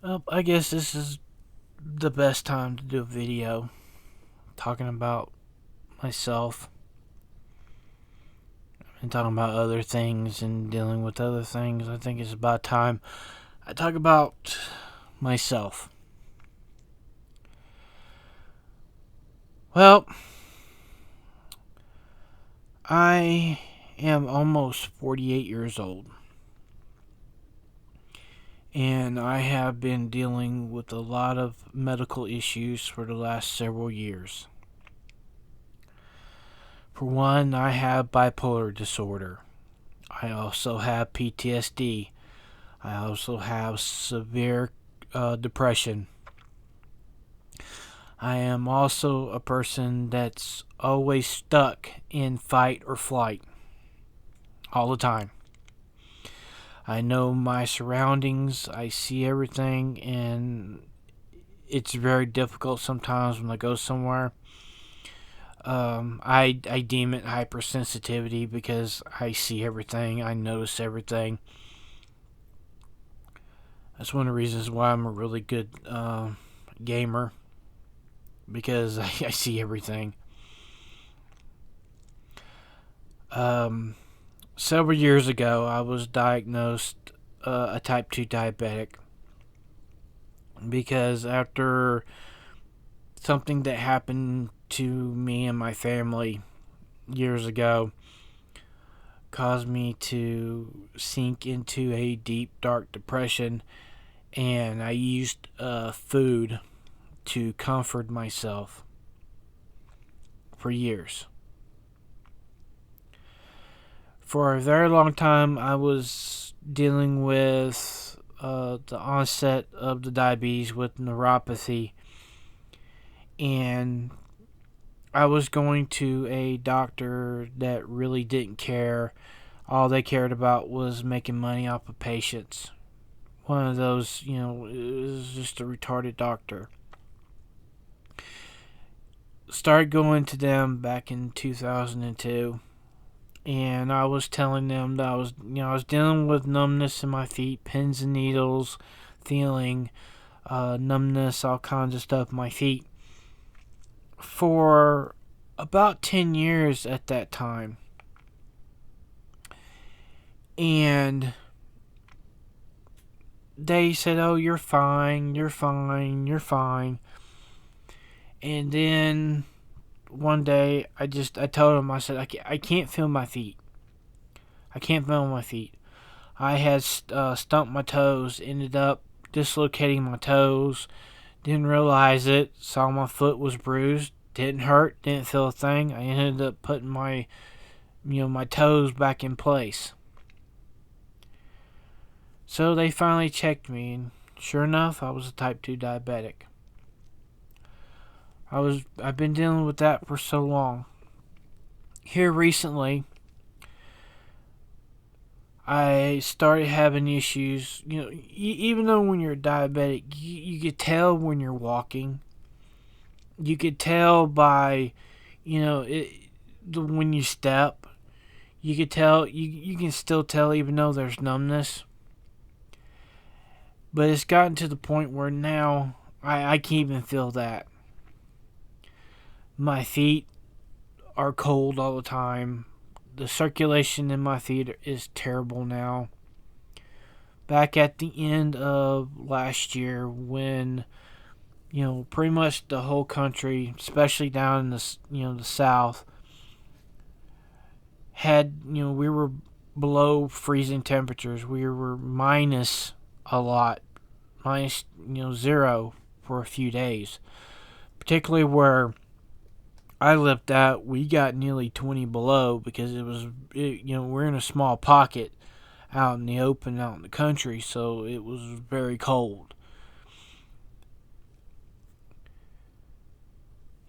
I guess this is the best time to do a video talking about myself and talking about other things and dealing with other things. I think it's about time I talk about myself. Well, I am almost 48 years old, and I have been dealing with a lot of medical issues for the last several years. For one, I have bipolar disorder. I also have PTSD. I also have severe depression. I am also a person that's always stuck in fight or flight all the time. I know my surroundings, I see everything, and it's very difficult sometimes when I go somewhere. I deem it hypersensitivity because I see everything, I notice everything. That's one of the reasons why I'm a really good gamer, because I see everything. Um, Several years ago, I was diagnosed a type 2 diabetic because after something that happened to me and my family years ago caused me to sink into a deep, dark depression, and I used food to comfort myself for years. For a very long time, I was dealing with the onset of the diabetes with neuropathy, and I was going to a doctor that really didn't care. All they cared about was making money off of patients. One of those, it was just a retarded doctor. Started going to them back in 2002, and I was telling them that I was dealing with numbness in my feet, pins and needles, feeling numbness, all kinds of stuff in my feet for about 10 years at that time. And they said, "Oh, you're fine, you're fine, you're fine." And then one day, I told them, I said, I can't feel my feet. I can't feel my feet. I had stumped my toes, ended up dislocating my toes, didn't realize it, saw my foot was bruised, didn't hurt, didn't feel a thing. I ended up putting my toes back in place. So they finally checked me, and sure enough, I was a type 2 diabetic. I've been dealing with that for so long. Here recently, I started having issues. Even though when you're diabetic, you could tell when you're walking. You could tell by, when you step. You could tell. You can still tell even though there's numbness. But it's gotten to the point where now I can't even feel that. My feet are cold all the time. The circulation in my feet is terrible now. Back at the end of last year, when pretty much the whole country, especially down in the south, had we were below freezing temperatures. We were minus a lot, minus zero for a few days. Particularly where I lived at, we got nearly 20 below because we're in a small pocket out in the open, out in the country, so it was very cold.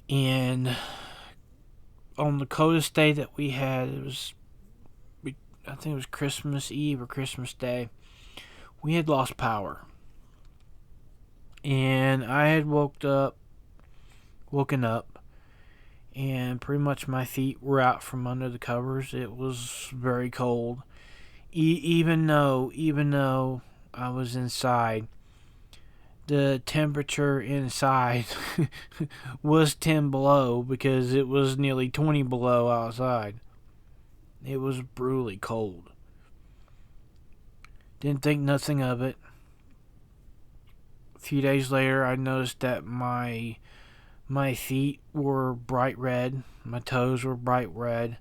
And on the coldest day that we had, I think it was Christmas Eve or Christmas Day, we had lost power. And I had woken up, and pretty much my feet were out from under the covers. It was very cold. Even though I was inside, the temperature inside was 10 below because it was nearly 20 below outside. It was brutally cold. Didn't think nothing of it. A few days later, I noticed that my feet were bright red, my toes were bright red,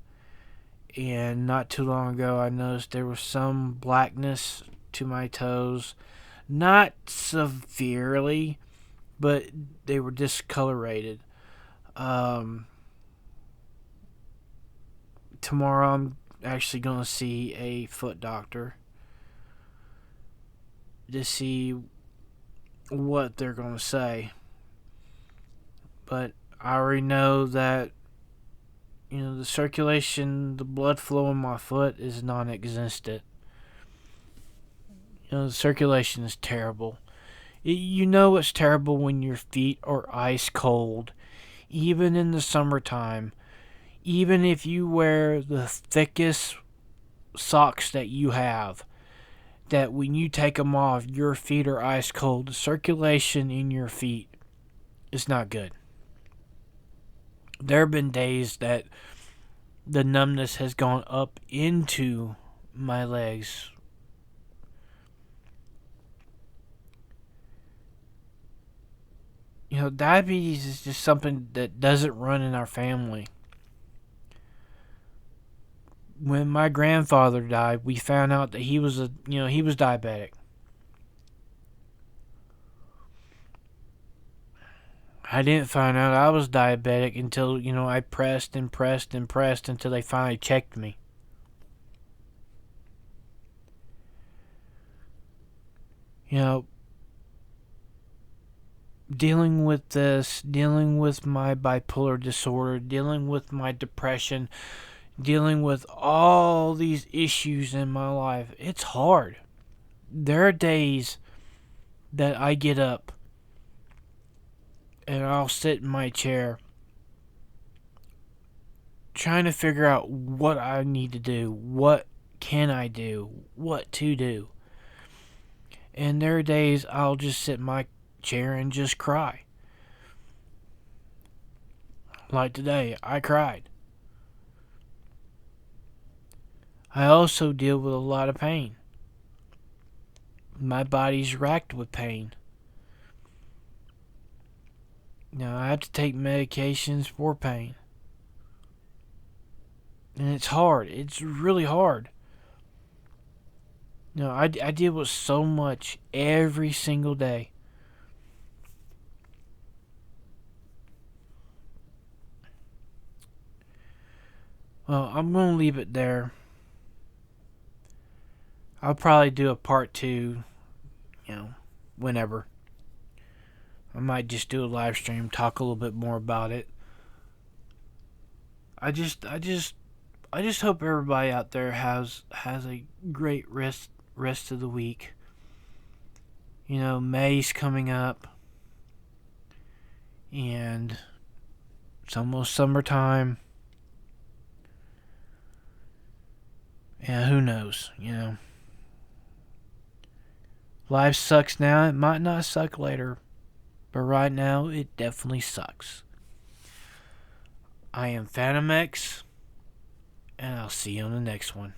and not too long ago, I noticed there was some blackness to my toes. Not severely, but they were discolorated. Um, Tomorrow, I'm actually going to see a foot doctor to see what they're going to say. But I already know that, the circulation, the blood flow in my foot is non existent. The circulation is terrible. You know it's terrible when your feet are ice cold, even in the summertime. Even if you wear the thickest socks that you have, that when you take them off, your feet are ice cold. The circulation in your feet is not good. There have been days that the numbness has gone up into my legs. Diabetes is just something that doesn't run in our family. When my grandfather died, we found out that he was diabetic. I didn't find out I was diabetic until, I pressed and pressed and pressed until they finally checked me. Dealing with this, dealing with my bipolar disorder, dealing with my depression, dealing with all these issues in my life, it's hard. There are days that I get up and I'll sit in my chair trying to figure out what I need to do, what can I do, what to do. And there are days I'll just sit in my chair and just cry. Like today, I cried. I also deal with a lot of pain. My body's racked with pain. Now, I have to take medications for pain. And it's hard. It's really hard. I deal with so much every single day. Well, I'm going to leave it there. I'll probably do a part 2, whenever. I might just do a live stream, talk a little bit more about it. I just hope everybody out there has a great rest of the week. May's coming up, and it's almost summertime. Yeah, who knows, Life sucks now. It might not suck later. But right now, it definitely sucks. I am Phantom X, and I'll see you on the next one.